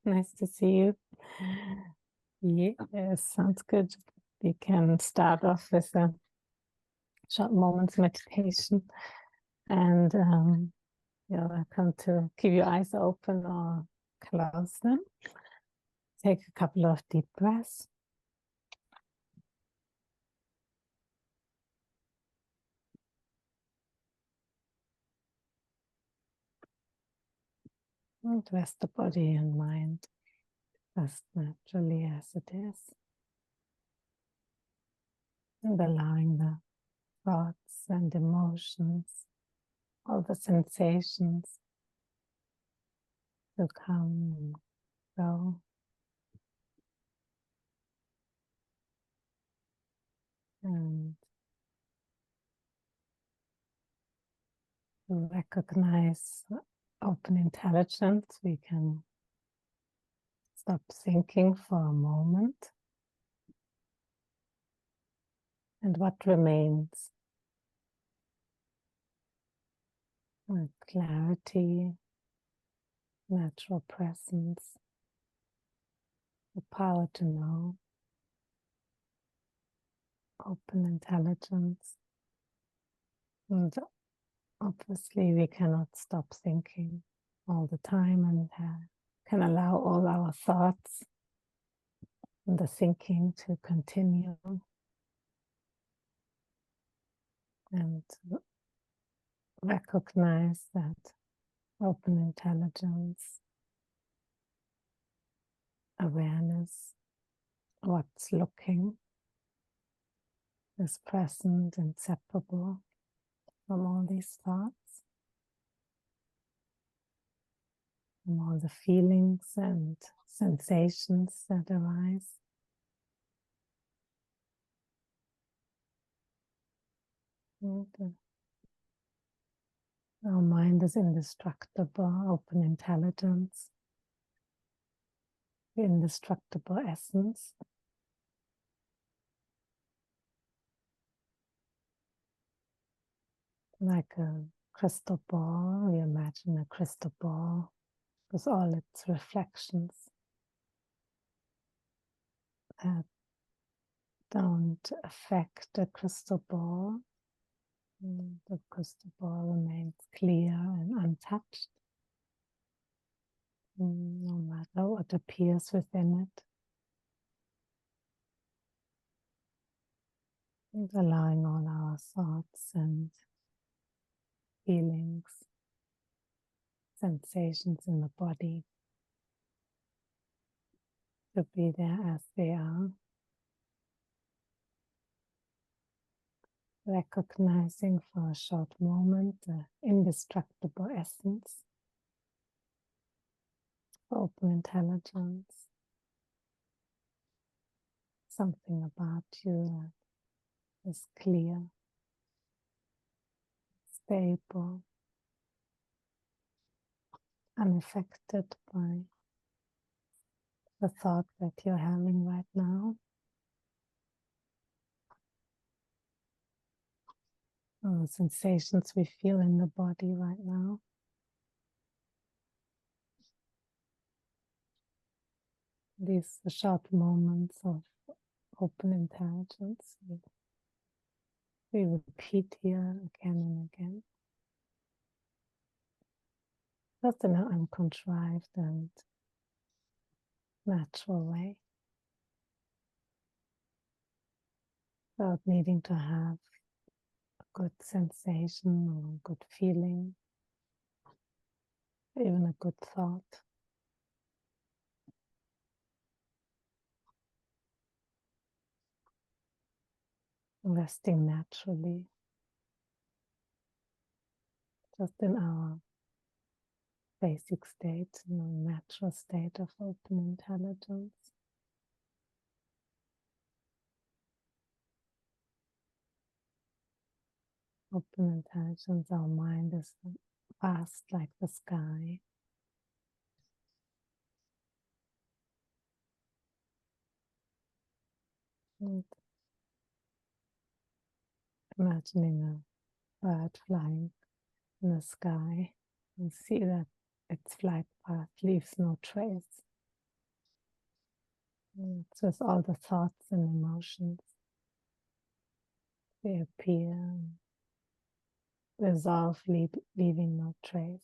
Nice to see you. Yes, sounds good. We can start off with a short moment's meditation, and you're welcome to keep your eyes open or close them. Take a couple of deep breaths. And rest the body and mind just naturally as it is. And allowing the thoughts and emotions, all the sensations to come and go. And recognize open intelligence. We can stop thinking for a moment. And what remains? Clarity, natural presence, the power to know, open intelligence. And obviously we cannot stop thinking all the time and can allow all our thoughts and the thinking to continue. And recognize that open intelligence, awareness, what's looking, is present, inseparable from all these thoughts, from all the feelings and sensations that arise. And our mind is indestructible, open intelligence, the indestructible essence. Like a crystal ball, we imagine a crystal ball with all its reflections that don't affect the crystal ball. The crystal ball remains clear and untouched, no matter what appears within it. And allowing all our thoughts and feelings, sensations in the body to be there as they are. Recognizing for a short moment the indestructible essence, open intelligence, something about you that is clear, stable, unaffected by the thought that you're having right now. Or the sensations we feel in the body right now. These short moments of open intelligence, we repeat here again and again. Just in an uncontrived and natural way. Without needing to have a good sensation or a good feeling, even a good thought. Resting naturally, just in our basic state, natural state of open intelligence. Open intelligence, our mind is vast like the sky. And imagining a bird flying in the sky, you see that its flight path leaves no trace. It's with all the thoughts and emotions. They appear, dissolve, leaving no trace.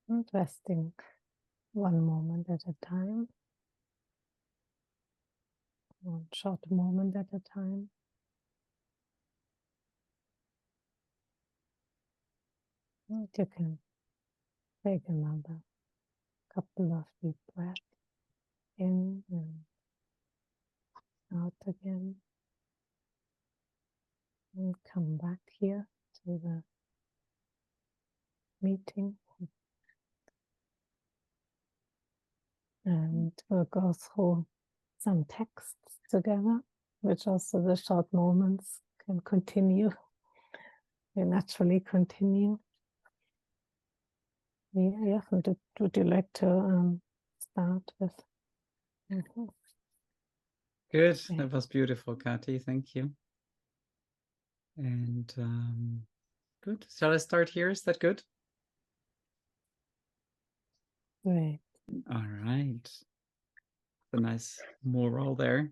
And resting one moment at a time, one short moment at a time. And you can take another couple of deep breaths in and out again. And come back here to the meeting. And we'll go through some texts together, which also the short moments can continue. They naturally continue. Yeah, would you like to start with? Good. That was beautiful, Kati. Thank you. And good. Shall I start here? Is that good? Right. All right. A nice moral there.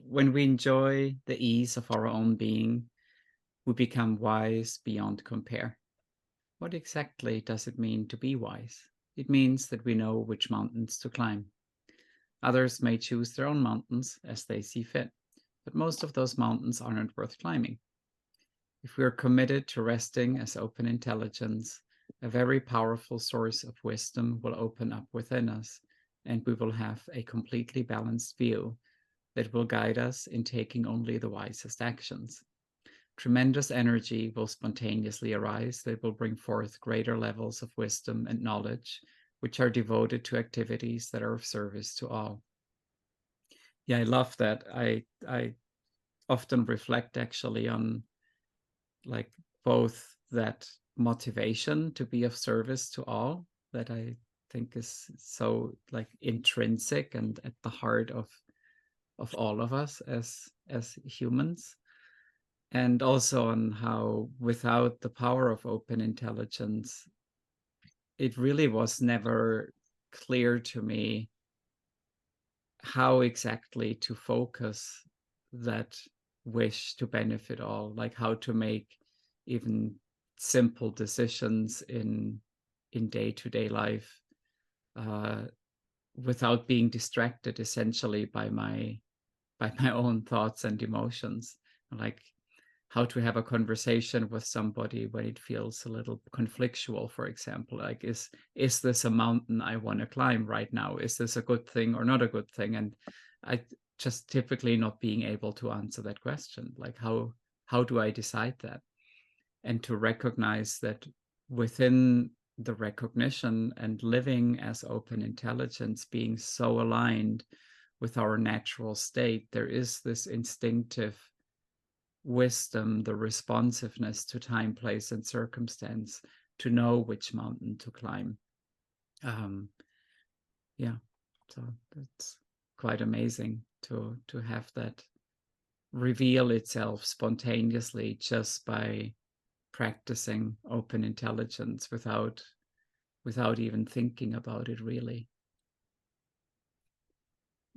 When we enjoy the ease of our own being, we become wise beyond compare. What exactly does it mean to be wise? It means that we know which mountains to climb. Others may choose their own mountains as they see fit, but most of those mountains aren't worth climbing. If we are committed to resting as open intelligence, a very powerful source of wisdom will open up within us, and we will have a completely balanced view that will guide us in taking only the wisest actions. Tremendous energy will spontaneously arise that will bring forth greater levels of wisdom and knowledge, which are devoted to activities that are of service to all. Yeah, I love that. I often reflect actually on like both that motivation to be of service to all that I think is so like intrinsic and at the heart of all of us as humans, and also on how without the power of open intelligence, it really was never clear to me how exactly to focus that wish to benefit all, like how to make even simple decisions in day-to-day life without being distracted essentially by my own thoughts and emotions, like how to have a conversation with somebody when it feels a little conflictual, for example, like is this a mountain I want to climb right now? Is this a good thing or not a good thing? And I just typically not being able to answer that question, like how do I decide that? And to recognize that within the recognition and living as open intelligence, being so aligned with our natural state, there is this instinctive wisdom, the responsiveness to time, place, and circumstance to know which mountain to climb. Yeah, so it's quite amazing to have that reveal itself spontaneously just by practicing open intelligence without even thinking about it really.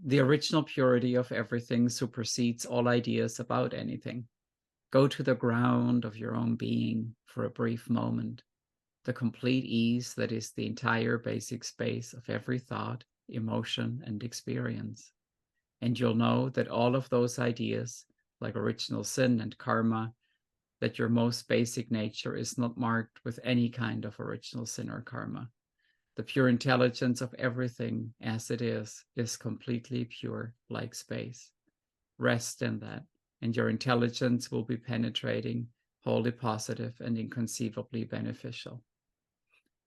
The original purity of everything supersedes all ideas about anything. Go to the ground of your own being for a brief moment, the complete ease that is the entire basic space of every thought, emotion, and experience. And you'll know that all of those ideas, like original sin and karma, that your most basic nature is not marked with any kind of original sin or karma. The pure intelligence of everything as it is completely pure, like space. Rest in that, and your intelligence will be penetrating, wholly positive, and inconceivably beneficial.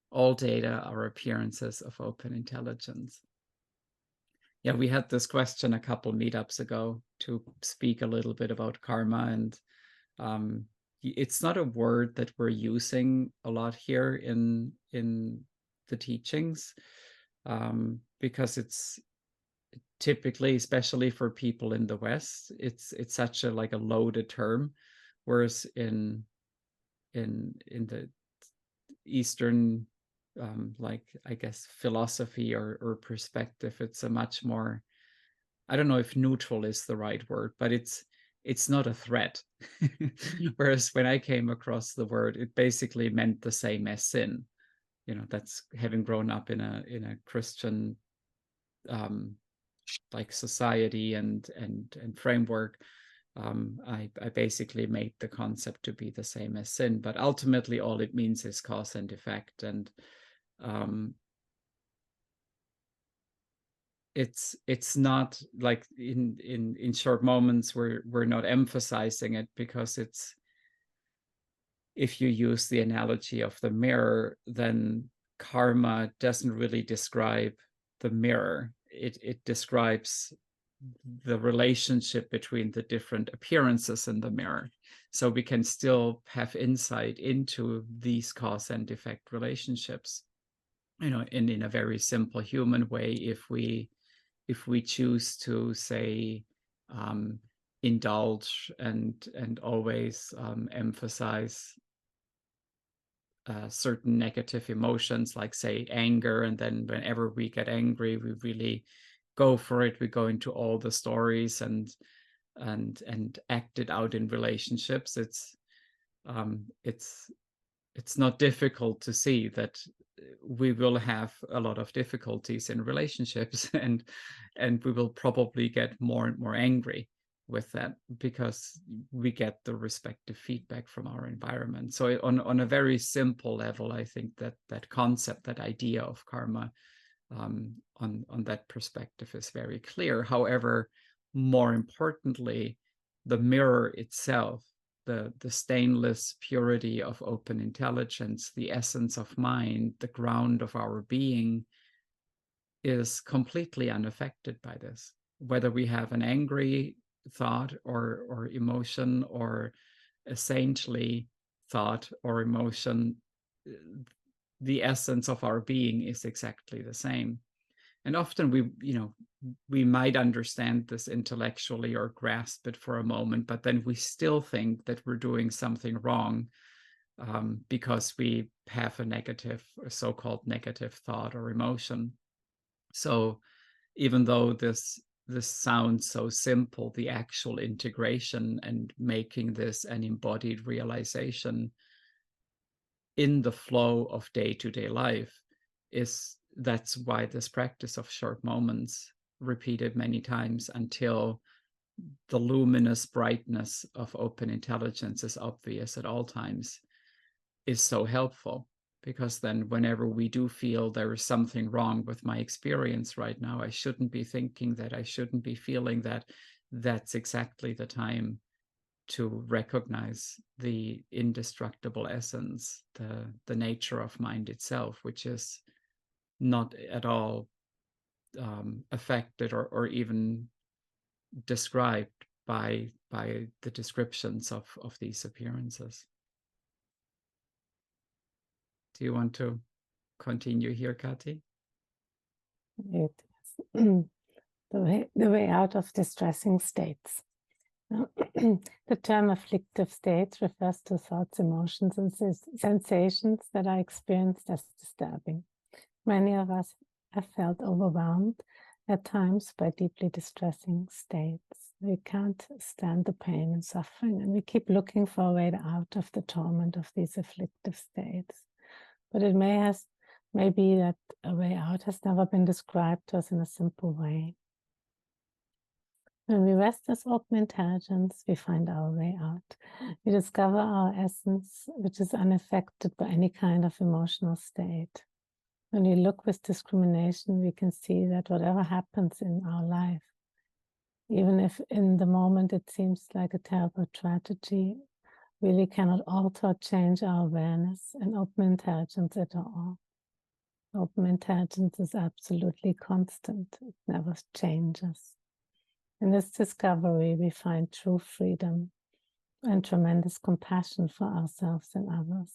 All data are appearances of open intelligence. Yeah, we had this question a couple meetups ago to speak a little bit about karma, and it's not a word that we're using a lot here in the teachings, because it's typically, especially for people in the West, it's such a like a loaded term. whereas in the Eastern, like, I guess, philosophy or perspective, it's a much more, I don't know if neutral is the right word, but it's not a threat. Whereas when I came across the word, it basically meant the same as sin. That's having grown up in a Christian like society and framework. I basically made the concept to be the same as sin, but ultimately all it means is cause and effect. And it's not like in short moments we're not emphasizing it, because if you use the analogy of the mirror, then karma doesn't really describe the mirror. It describes the relationship between the different appearances in the mirror. So we can still have insight into these cause and effect relationships, in a very simple human way, if we choose to say indulge and always emphasize certain negative emotions, like say anger, and then whenever we get angry, we really go for it. We go into all the stories and act it out in relationships. It's not difficult to see that we will have a lot of difficulties in relationships, and we will probably get more and more angry with that, because we get the respective feedback from our environment. So on a very simple level, I think that concept, that idea of karma, on that perspective is very clear. However, more importantly, the mirror itself, the stainless purity of open intelligence, the essence of mind, the ground of our being, is completely unaffected by this. Whether we have an angry thought or emotion, or a saintly thought or emotion, the essence of our being is exactly the same. And often we might understand this intellectually or grasp it for a moment, but then we still think that we're doing something wrong, because we have a so-called negative thought or emotion. So even though this sounds so simple, the actual integration and making this an embodied realization in the flow of day-to-day life, that's why this practice of short moments, repeated many times until the luminous brightness of open intelligence is obvious at all times, is so helpful. Because then whenever we do feel there is something wrong with my experience right now, I shouldn't be thinking that, I shouldn't be feeling that, that's exactly the time to recognize the indestructible essence, the nature of mind itself, which is not at all affected or even described by the descriptions of these appearances. Do you want to continue here, Kati? The way out of distressing states. The term afflictive states refers to thoughts, emotions, and sensations that are experienced as disturbing. Many of us have felt overwhelmed at times by deeply distressing states. We can't stand the pain and suffering, and we keep looking for a way out of the torment of these afflictive states. But it may be that a way out has never been described to us in a simple way. When we rest as open intelligence, we find our way out. We discover our essence, which is unaffected by any kind of emotional state. When we look with discrimination, we can see that whatever happens in our life, even if in the moment it seems like a terrible tragedy, really cannot alter or change our awareness and open intelligence at all. Open intelligence is absolutely constant. It never changes. In this discovery, we find true freedom and tremendous compassion for ourselves and others.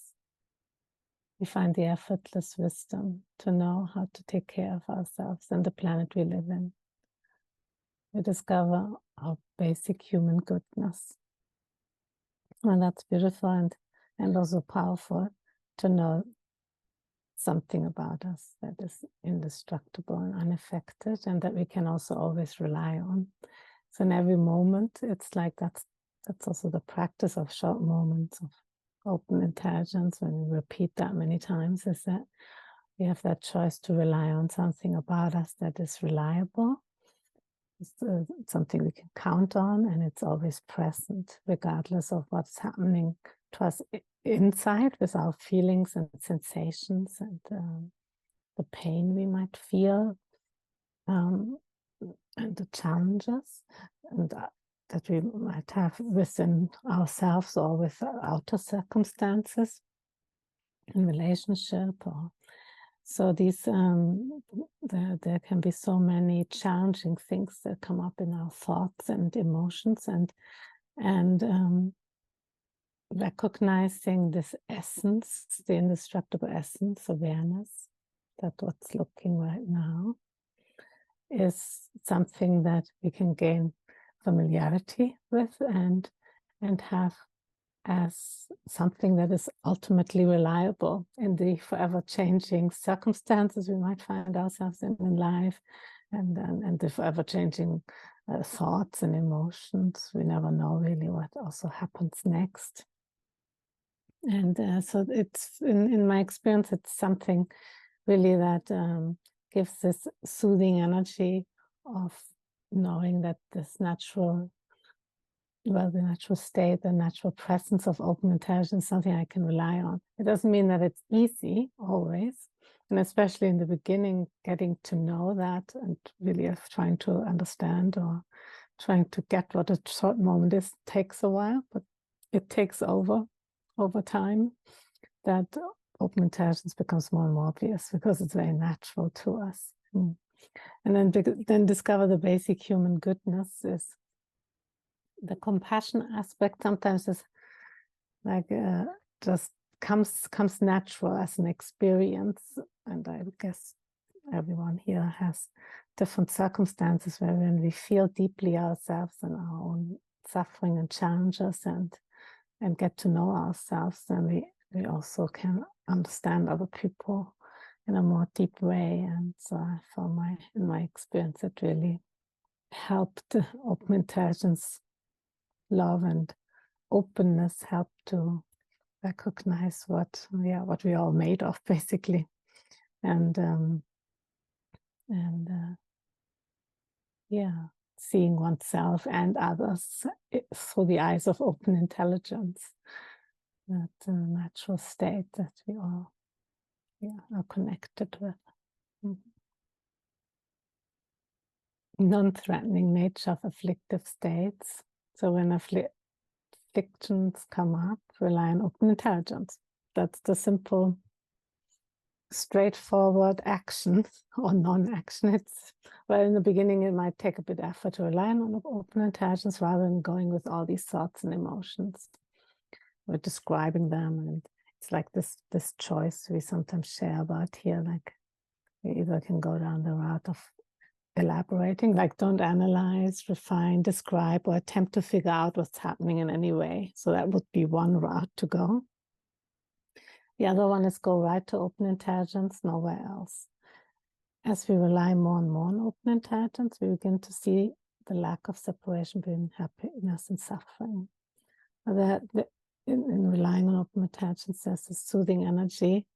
We find the effortless wisdom to know how to take care of ourselves and the planet we live in. We discover our basic human goodness. And that's beautiful and also powerful to know something about us that is indestructible and unaffected, and that we can also always rely on. So in every moment, it's like that's also the practice of short moments of open intelligence. When we repeat that many times, is that we have that choice to rely on something about us that is reliable. It's something we can count on, and it's always present, regardless of what's happening to us inside with our feelings and sensations and the pain we might feel and the challenges and that we might have within ourselves or with outer circumstances in relationship. Or so these there can be so many challenging things that come up in our thoughts and emotions, and recognizing this essence, the indestructible essence, awareness, that what's looking right now is something that we can gain familiarity with and have as something that is ultimately reliable in the forever changing circumstances we might find ourselves in life, and the forever changing thoughts and emotions. We never know really what also happens next. And so it's in my experience, it's something really that gives this soothing energy of knowing that this natural state, the natural presence of open intelligence is something I can rely on. It doesn't mean that it's easy always, and especially in the beginning, getting to know that and really trying to understand or trying to get what a short moment is takes a while, but it takes over time that open intelligence becomes more and more obvious because it's very natural to us. And then discover the basic human goodness is the compassion aspect. Sometimes is like just comes natural as an experience, and I guess everyone here has different circumstances where when we feel deeply ourselves and our own suffering and challenges and get to know ourselves, then we also can understand other people in a more deep way. And so I found in my experience, it really helped open intelligence, love and openness help to recognize what we all made of, basically, and seeing oneself and others through the eyes of open intelligence, that natural state that we all are connected with. Non-threatening nature of afflictive states. So when afflictions come up, rely on open intelligence. That's the simple, straightforward action or non-action. Well, in the beginning, it might take a bit of effort to rely on open intelligence rather than going with all these thoughts and emotions. We're describing them, and it's like this choice we sometimes share about here. Like we either can go down the route of elaborating, like don't analyze, refine, describe, or attempt to figure out what's happening in any way. So that would be one route to go. The other one is go right to open intelligence, nowhere else. As we rely more and more on open intelligence, we begin to see the lack of separation between happiness and suffering. In relying on open intelligence, there's a soothing energy,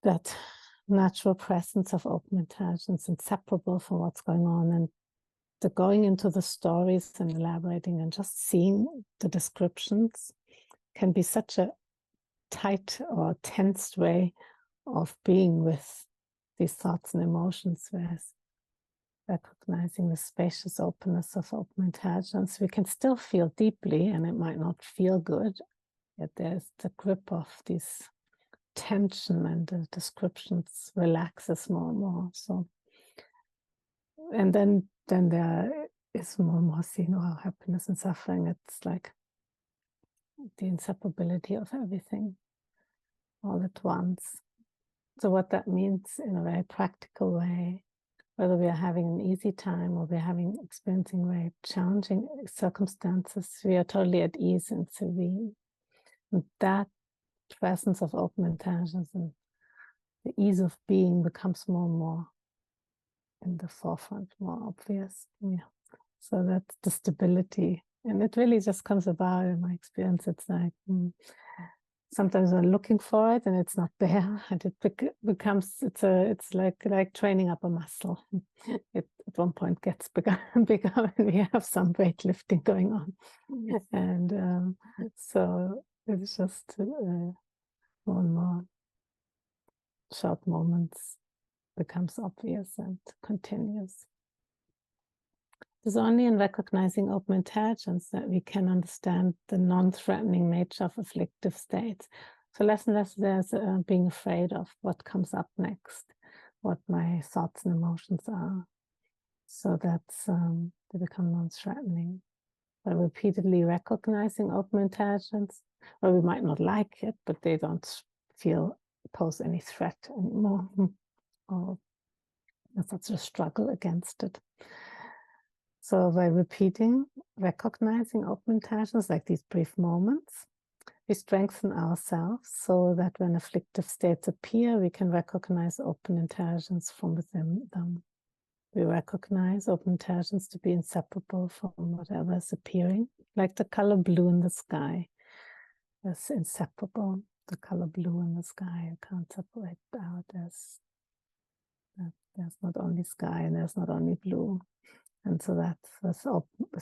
that natural presence of open intelligence, inseparable from what's going on, and the going into the stories and elaborating and just seeing the descriptions can be such a tight or tensed way of being with these thoughts and emotions, whereas recognizing the spacious openness of open intelligence, we can still feel deeply, and it might not feel good, yet there's the grip of this tension, and the descriptions relaxes more and more. So, and then there is more and more seeing our happiness and suffering. It's like the inseparability of everything all at once. So what that means in a very practical way whether we are having an easy time or we're experiencing very challenging circumstances, we are totally at ease and serene. And that presence of open intelligence and the ease of being becomes more and more in the forefront, more obvious. Yeah. So that's the stability. And it really just comes about in my experience. It's like sometimes we're looking for it and it's not there, and it becomes it's like training up a muscle. It at one point gets bigger and bigger when we have some weightlifting going on. And so it's just more and more short moments becomes obvious and continues. It's only in recognizing open intelligence that we can understand the non-threatening nature of afflictive states. So less and less there's being afraid of what comes up next, what my thoughts and emotions are. So that's they become non-threatening. By repeatedly recognizing open intelligence, well, we might not like it, but they don't pose any threat anymore, or there's such a struggle against it. So by recognizing open intelligence, like these brief moments, we strengthen ourselves so that when afflictive states appear, we can recognize open intelligence from within them. We recognize open intelligence to be inseparable from whatever is appearing, like the color blue in the sky is inseparable. The color blue in the sky, you can't separate out. There's not only sky and there's not only blue. And so that's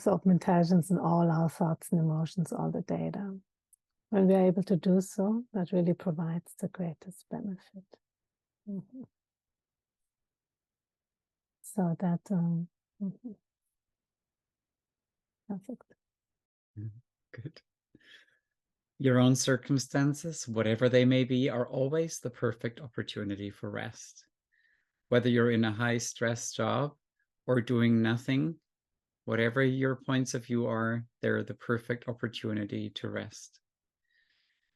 open intelligence in all our thoughts and emotions, all the data. When we are able to do so, that really provides the greatest benefit. So that, perfect. Good. Your own circumstances, whatever they may be, are always the perfect opportunity for rest. Whether you're in a high-stress job or doing nothing, whatever your points of view are, they're the perfect opportunity to rest.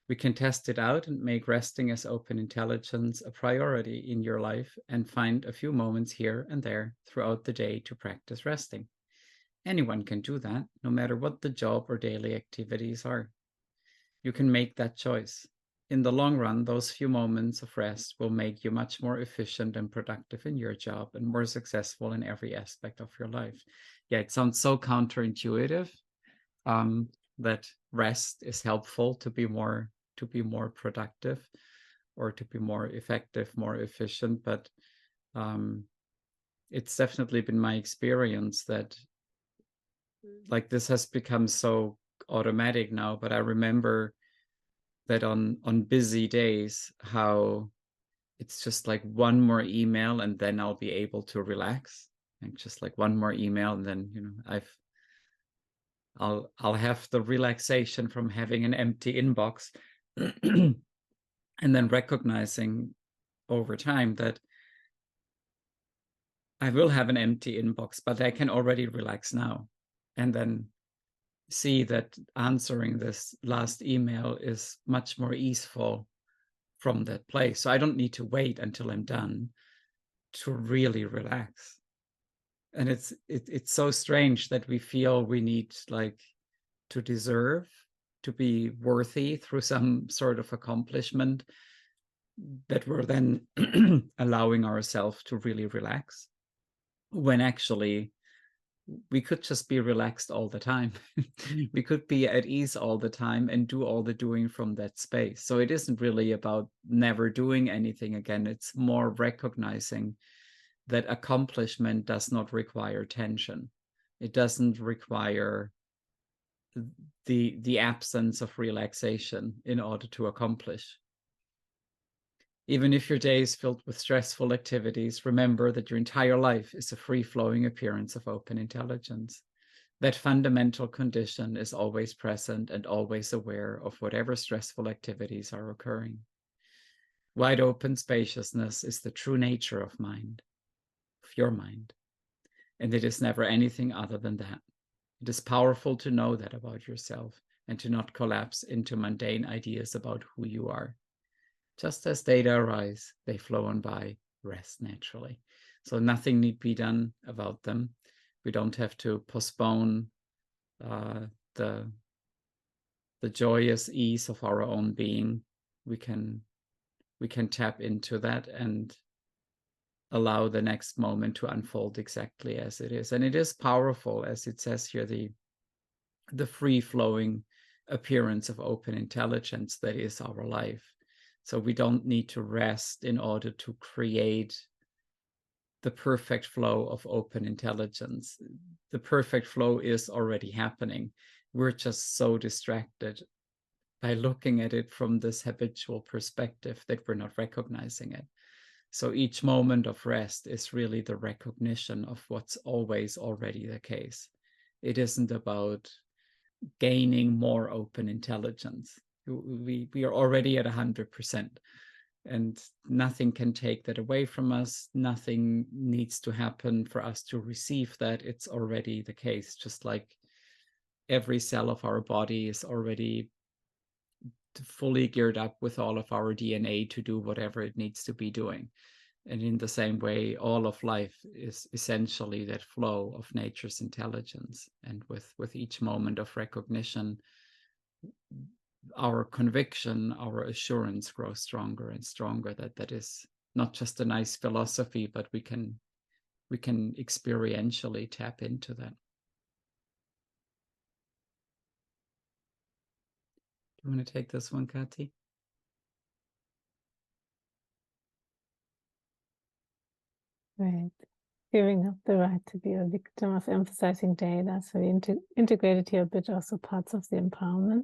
We can test it out and make resting as open intelligence a priority in your life and find a few moments here and there throughout the day to practice resting. Anyone can do that, no matter what the job or daily activities are. You can make that choice. In the long run, those few moments of rest will make you much more efficient and productive in your job and more successful in every aspect of your life. Yeah, it sounds so counterintuitive that rest is helpful to be more productive or to be more effective, more efficient. But it's definitely been my experience that like this has become so automatic now. But I remember that on busy days, how it's just like one more email and then I'll be able to relax. And just like one more email and then, I'll have the relaxation from having an empty inbox. And then recognizing over time that I will have an empty inbox, but I can already relax now. And then see that answering this last email is much more easeful from that place. So I don't need to wait until I'm done to really relax. And it's so strange that we feel we need like to deserve, to be worthy through some sort of accomplishment, that we're then allowing ourselves to really relax, when actually we could just be relaxed all the time. We could be at ease all the time and do all the doing from that space. So it isn't really about never doing anything again. It's more recognizing that accomplishment does not require tension. It doesn't require the absence of relaxation in order to accomplish. Even if your day is filled with stressful activities, remember that your entire life is a free-flowing appearance of open intelligence. That fundamental condition is always present and always aware of whatever stressful activities are occurring. Wide open spaciousness is the true nature of mind, of your mind, and it is never anything other than that. It is powerful to know that about yourself and to not collapse into mundane ideas about who you are. Just as data arise, they flow on by, rest naturally. So nothing need be done about them. We don't have to postpone the joyous ease of our own being. We can tap into that and allow the next moment to unfold exactly as it is. And it is powerful, as it says here, the free-flowing appearance of open intelligence that is our life. So we don't need to rest in order to create the perfect flow of open intelligence. The perfect flow is already happening. We're just so distracted by looking at it from this habitual perspective that we're not recognizing it. So each moment of rest is really the recognition of what's always already the case. It isn't about gaining more open intelligence. We are already at 100%, and nothing can take that away from us. Nothing needs to happen for us to receive that. It's already the case, just like every cell of our body is already fully geared up with all of our DNA to do whatever it needs to be doing. And in the same way, all of life is essentially that flow of nature's intelligence. And with each moment of recognition, our conviction, our assurance grows stronger and stronger that is not just a nice philosophy, but we can experientially tap into that. Do you want to take this one, Kati? Right. Giving up the right to be a victim of emphasizing data. So we integrated here a bit also parts of the empowerment.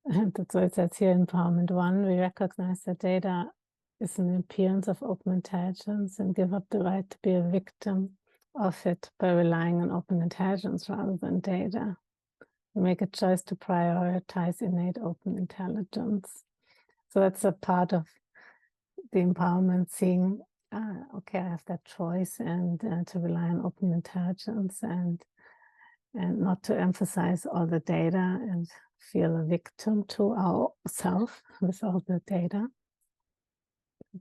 And that's why it says here, empowerment 1, we recognize that data is an appearance of open intelligence and give up the right to be a victim of it by relying on open intelligence rather than data. We make a choice to prioritize innate open intelligence. So that's a part of the empowerment, seeing, okay, I have that choice, and to rely on open intelligence and not to emphasize all the data and feel a victim to ourself with all the data.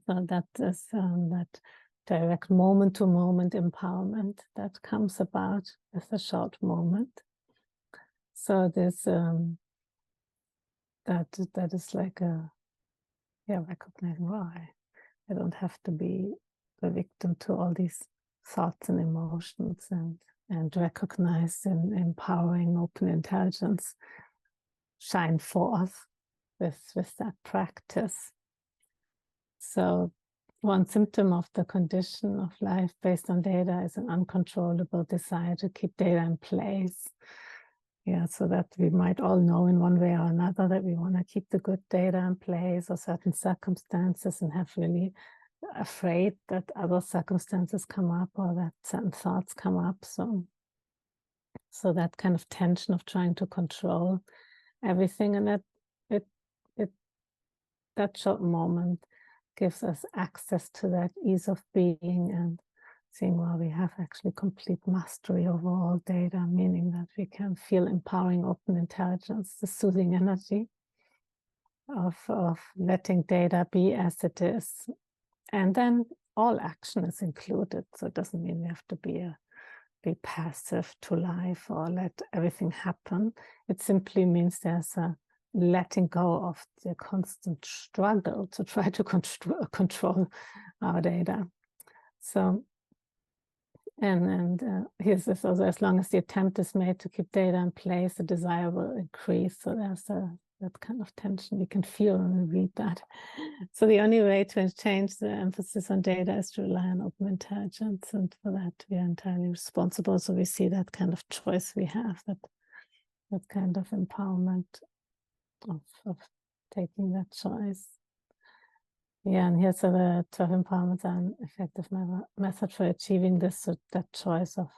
So that is that direct moment-to-moment empowerment that comes about with a short moment. So this that is like a recognizing why I don't have to be a victim to all these thoughts and emotions, and recognize and empowering open intelligence shine forth with that practice. So one symptom of the condition of life based on data is an uncontrollable desire to keep data in place. Yeah, so that we might all know in one way or another that we want to keep the good data in place or certain circumstances, and have really afraid that other circumstances come up or that certain thoughts come up. So that kind of tension of trying to control everything, and that short moment gives us access to that ease of being and seeing, well, we have actually complete mastery over all data, meaning that we can feel empowering open intelligence, the soothing energy of letting data be as it is. And then all action is included. So it doesn't mean we have to be passive to life or let everything happen. It simply means there's a letting go of the constant struggle to try to control our data. So, and here's this also, as long as the attempt is made to keep data in place, the desire will increase. So there's that kind of tension we can feel when we read that. So the only way to change the emphasis on data is to rely on open intelligence, and for that we are entirely responsible. So we see that kind of choice we have, that kind of empowerment of taking that choice. Yeah, and here's the 12 empowerments are an effective method for achieving this, so that choice of.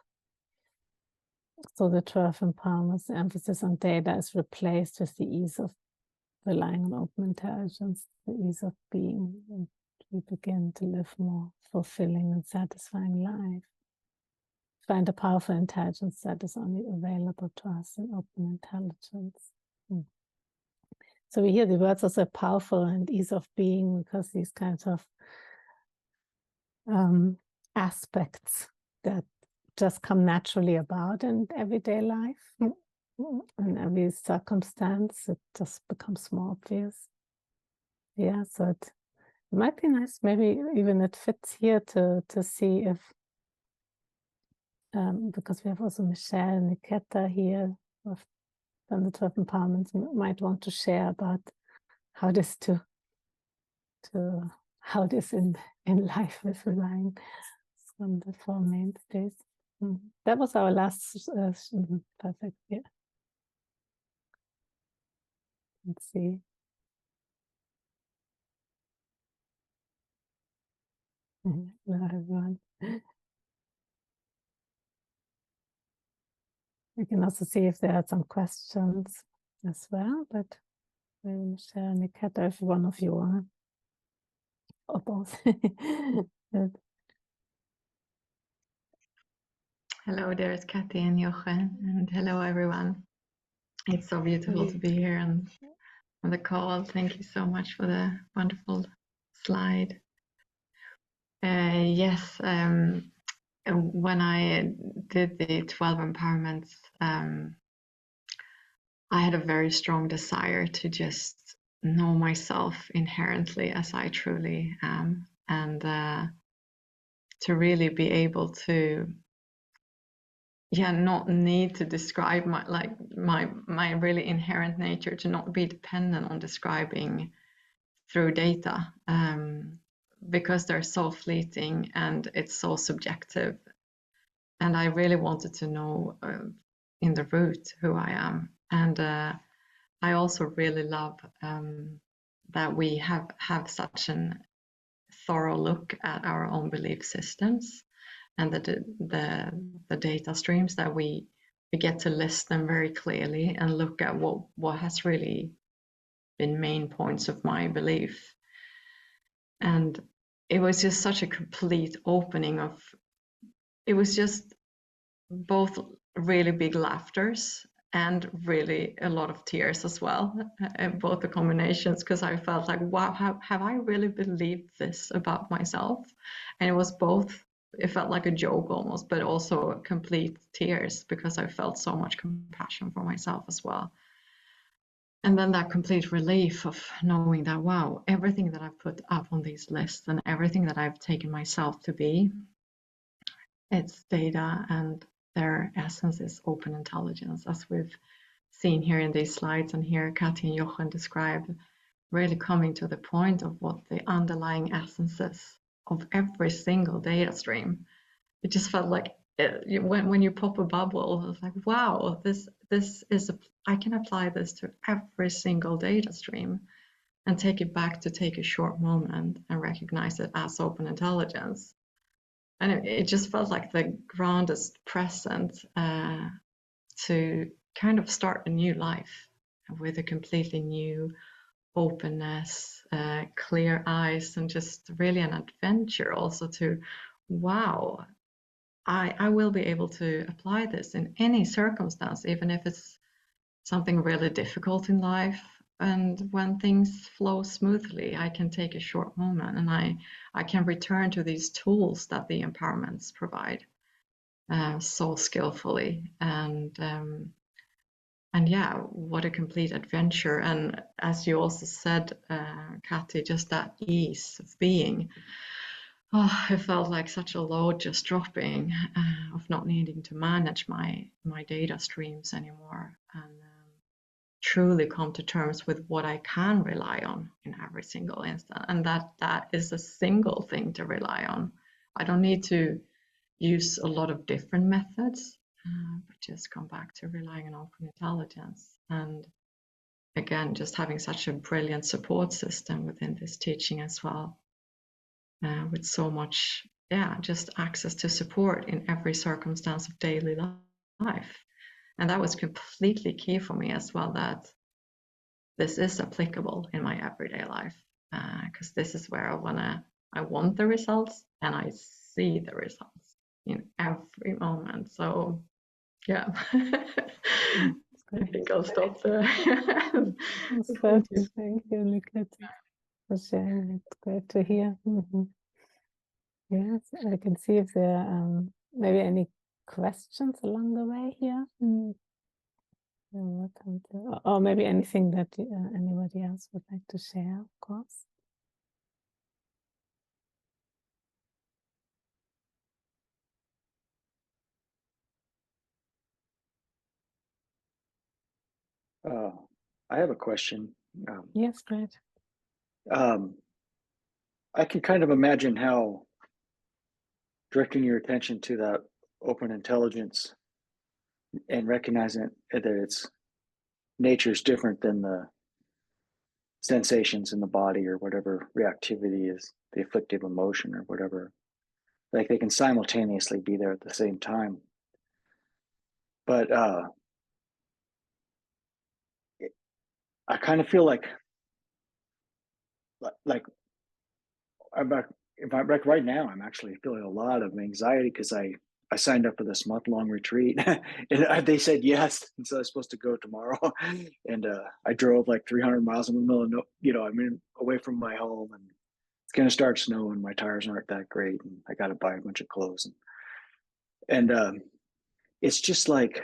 So the 12 empowerments, the emphasis on data is replaced with the ease of relying on open intelligence, the ease of being, and we begin to live more fulfilling and satisfying life. Find a powerful intelligence that is only available to us in open intelligence. So we hear the words also powerful and ease of being, because these kinds of aspects that just come naturally about in everyday life. In every circumstance, it just becomes more obvious. Yeah, so it might be nice, maybe even it fits here to see if, because we have also Michelle and Niketa here from the 12 empowerments, might want to share about how this how this in life is relying on the four mainstays. That was our last perfect. Yeah. Let's see. Hello, everyone. We can also see if there are some questions as well, but maybe Michelle and Niketa, if one of you want, or both. Hello, there's Kathy and Jochen, and hello everyone. It's so beautiful to be here on the call. Thank you so much for the wonderful slide. Yes, when I did the 12 empowerments, I had a very strong desire to just know myself inherently as I truly am, and to really be able to not need to describe my really inherent nature, to not be dependent on describing through data, because they're so fleeting and it's so subjective. And I really wanted to know in the root who I am. And I also really love that we have such a thorough look at our own belief systems and the data streams, that we get to list them very clearly and look at what has really been main points of my belief. And it was just such a complete opening of, it was just both really big laughters and really a lot of tears as well, both the combinations, because I felt like, wow, have I really believed this about myself? And it was both, it felt like a joke almost, but also complete tears, because I felt so much compassion for myself as well. And then that complete relief of knowing that, wow, everything that I've put up on these lists and everything that I've taken myself to be, it's data, and their essence is open intelligence, as we've seen here in these slides, and here Kathi and Jochen described, really coming to the point of what the underlying essence is of every single data stream. It just felt like when you pop a bubble, it's like, wow, this is I can apply this to every single data stream and take it back to take a short moment and recognize it as open intelligence. And it just felt like the grandest present to kind of start a new life with a completely new openness, clear eyes, and just really an adventure also to, wow, I will be able to apply this in any circumstance, even if it's something really difficult in life. And when things flow smoothly, I can take a short moment and I can return to these tools that the empowerments provide so skillfully. And yeah, what a complete adventure. And as you also said, Kathi, just that ease of being. Oh, it felt like such a load just dropping, of not needing to manage my data streams anymore, and truly come to terms with what I can rely on in every single instant, and that is a single thing to rely on. I don't need to use a lot of different methods, but just come back to relying on open intelligence. And again, just having such a brilliant support system within this teaching as well, with so much, just access to support in every circumstance of daily life. And that was completely key for me as well, that this is applicable in my everyday life, because this is where I want the results, and I see the results in every moment. So yeah, I think I'll stop there. Thank you, Niketa, for sharing. It's great to hear. Yes, I can see if there are maybe any questions along the way here. You're welcome to, or maybe anything that anybody else would like to share, of course. I have a question. Yes, great. I can kind of imagine how directing your attention to that open intelligence and recognizing that its nature is different than the sensations in the body or whatever reactivity is, the afflictive emotion or whatever. Like they can simultaneously be there at the same time. But I kind of feel like I'm back, right now, I'm actually feeling a lot of anxiety because I signed up for this month-long retreat and they said yes. And so I was supposed to go tomorrow. And I drove like 300 miles in the middle of, away from my home, and it's going to start snowing. My tires aren't that great. And I got to buy a bunch of clothes. And it's just like,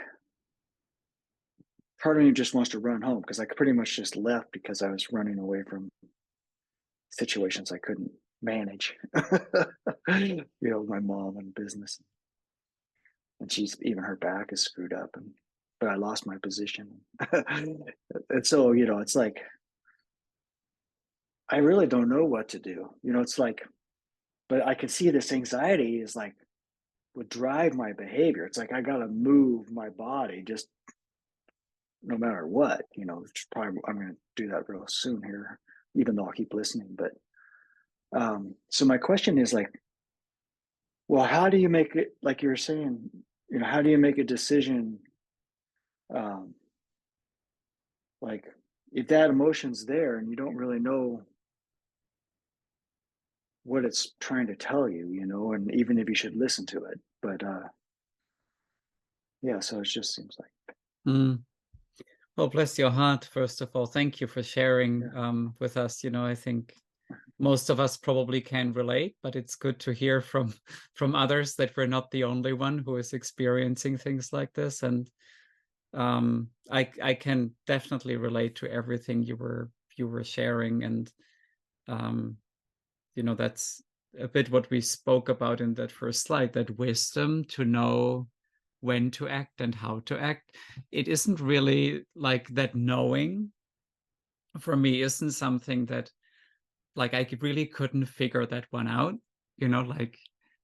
part of me just wants to run home because I pretty much just left because I was running away from situations I couldn't manage. My mom and business, and she's, even her back is screwed up, but I lost my position. And so it's like I really don't know what to do. It's like, but I can see this anxiety is like would drive my behavior. It's like I gotta move my body just no matter what. Which probably I'm gonna do that real soon here, even though I'll keep listening. But so my question is like, well, how do you make it, like you were saying, how do you make a decision? Like if that emotion's there and you don't really know what it's trying to tell you, and even if you should listen to it. But yeah, so it just seems like. Well, bless your heart, first of all. Thank you for sharing with us. I think most of us probably can relate, but it's good to hear from others that we're not the only one who is experiencing things like this. And I can definitely relate to everything you were sharing. And that's a bit what we spoke about in that first slide, that wisdom to know when to act and how to act. It isn't really like that. Knowing for me isn't something that like I really couldn't figure that one out, like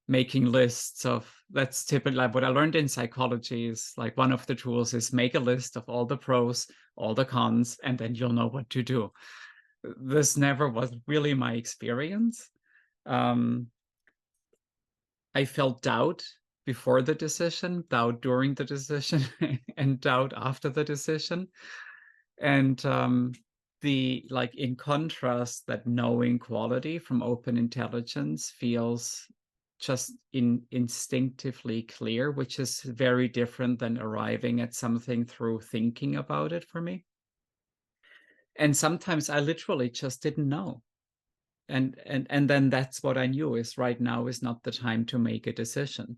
making lists of, that's typically like what I learned in psychology is like one of the tools is make a list of all the pros, all the cons, and then you'll know what to do. This never was really my experience. I felt doubt before the decision, doubt during the decision, and doubt after the decision. And in contrast, that knowing quality from open intelligence feels just instinctively clear, which is very different than arriving at something through thinking about it for me. And sometimes I literally just didn't know. And then that's what I knew is right now is not the time to make a decision.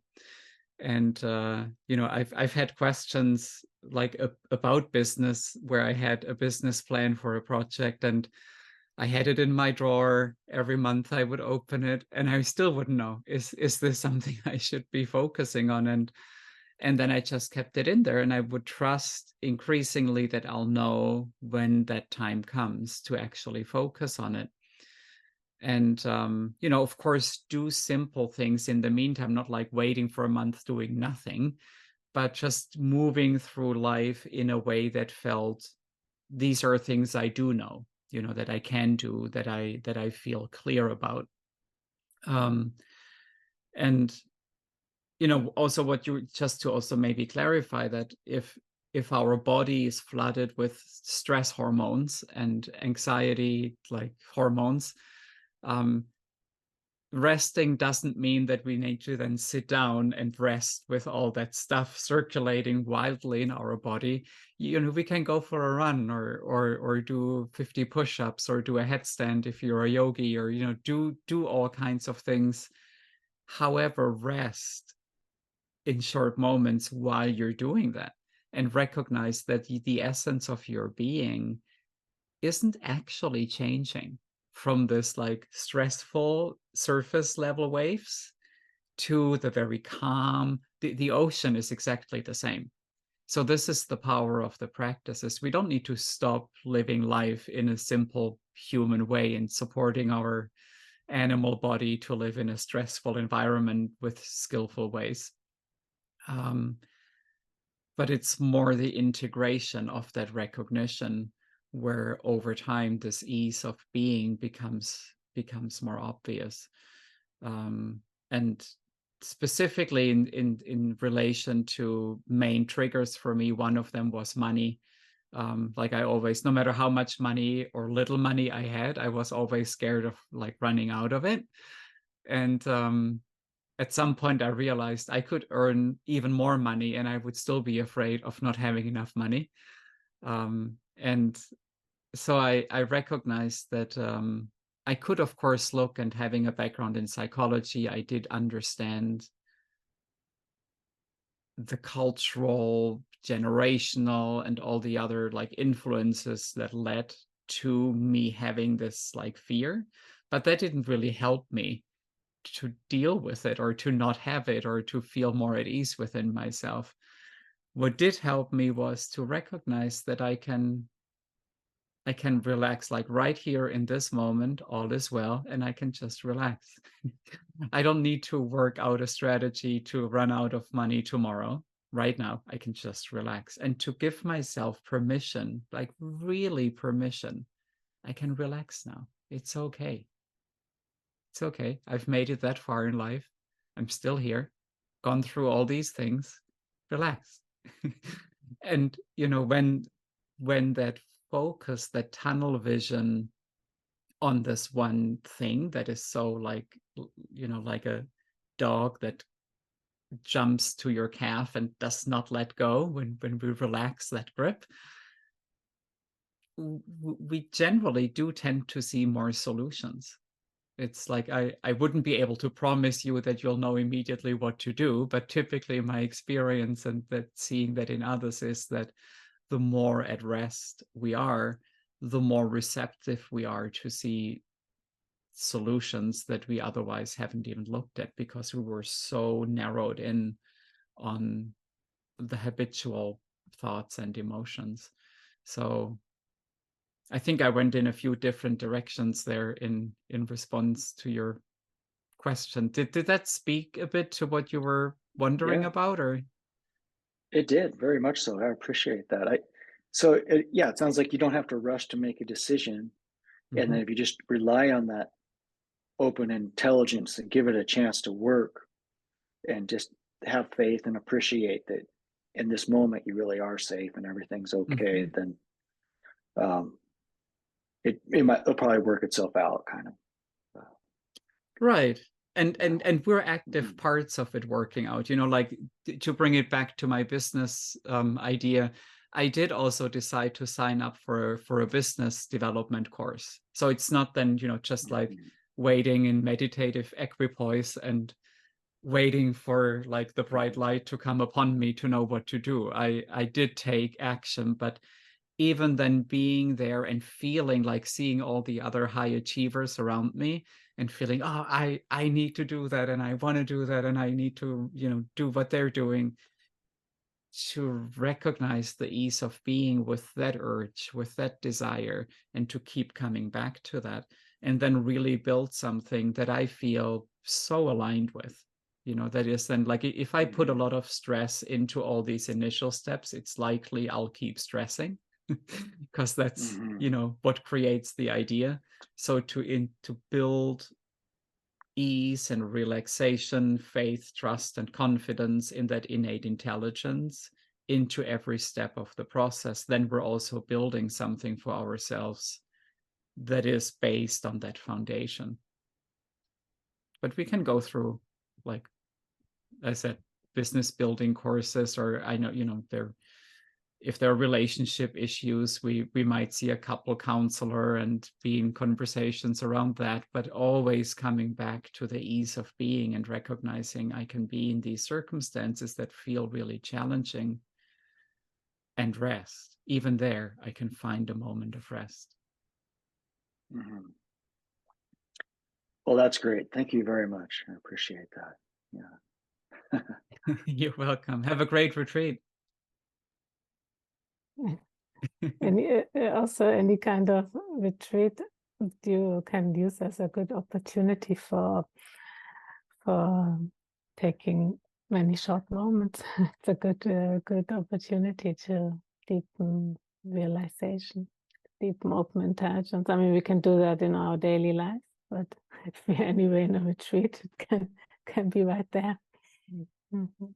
And I've had questions like about business where I had a business plan for a project and I had it in my drawer. Every month I would open it and I still wouldn't know, is this something I should be focusing on? And then I just kept it in there, and I would trust increasingly that I'll know when that time comes to actually focus on it. And of course, do simple things in the meantime, not like waiting for a month doing nothing, but just moving through life in a way that felt, these are things I do know, that I can do, that I feel clear about. And also what you, just to also maybe clarify that if our body is flooded with stress hormones and anxiety like hormones, resting doesn't mean that we need to then sit down and rest with all that stuff circulating wildly in our body. We can go for a run or do 50 push-ups or do a headstand if you're a yogi, or do all kinds of things However, rest in short moments while you're doing that, and recognize that the essence of your being isn't actually changing from this like stressful surface level waves to the very calm. The ocean is exactly the same. So this is the power of the practices. We don't need to stop living life in a simple human way and supporting our animal body to live in a stressful environment with skillful ways. But it's more the integration of that recognition, where over time this ease of being becomes more obvious. And specifically in relation to main triggers for me, one of them was money. Like I always, no matter how much money or little money I had, I was always scared of like running out of it. And at some point I realized I could earn even more money and I would still be afraid of not having enough money. And so I recognized that I could, of course, look, and having a background in psychology, I did understand the cultural, generational, and all the other like influences that led to me having this like fear. But that didn't really help me to deal with it, or to not have it, or to feel more at ease within myself. What did help me was to recognize that I can relax, like right here in this moment, all is well, and I can just relax. I don't need to work out a strategy to run out of money tomorrow. Right now, I can just relax, and to give myself permission, like really permission. I can relax now. It's okay. It's okay. I've made it that far in life. I'm still here, gone through all these things. Relax. And when that focus, that tunnel vision on this one thing that is so like like a dog that jumps to your calf and does not let go, when we relax that grip, we generally do tend to see more solutions. It's like I wouldn't be able to promise you that you'll know immediately what to do, but typically my experience and that seeing that in others is that the more at rest we are, the more receptive we are to see solutions that we otherwise haven't even looked at, because we were so narrowed in on the habitual thoughts and emotions. So I think I went in a few different directions there in response to your question. Did that speak a bit to what you were wondering about, or? It did, very much so. I appreciate that. It sounds like you don't have to rush to make a decision. Mm-hmm. And then if you just rely on that open intelligence and give it a chance to work, and just have faith and appreciate that in this moment you really are safe and everything's okay, Mm-hmm. then it'll probably work itself out, kind of. Right. And we're active parts of it working out, like to bring it back to my business idea. I did also decide to sign up for a business development course. So it's not then, just like waiting in meditative equipoise and waiting for like the bright light to come upon me to know what to do. I did take action, but even then being there and feeling like seeing all the other high achievers around me and feeling, oh, I need to do that, and I want to do that, and I need to, do what they're doing, to recognize the ease of being with that urge, with that desire, and to keep coming back to that, and then really build something that I feel so aligned with. That is then like, if I put a lot of stress into all these initial steps, it's likely I'll keep stressing because that's what creates the idea. So to build ease and relaxation, faith, trust, and confidence in that innate intelligence into every step of the process, then we're also building something for ourselves that is based on that foundation. But we can go through, like I said, business building courses, or I know, they're if there are relationship issues, we might see a couple counselor and be in conversations around that, but always coming back to the ease of being and recognizing I can be in these circumstances that feel really challenging and rest. Even there, I can find a moment of rest. Mhm. Well, that's great. Thank you very much. I appreciate that. Yeah. You're welcome. Have a great retreat. And also any kind of retreat you can use as a good opportunity for taking many short moments. It's a good opportunity to deepen realization, deepen open intelligence. I mean, we can do that in our daily life, but if we're anyway in a retreat, it can be right there. Mhm.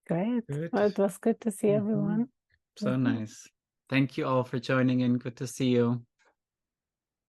Great. Good. Well, it was good to see everyone. So Mhm. nice. Thank you all for joining in. Good to see you.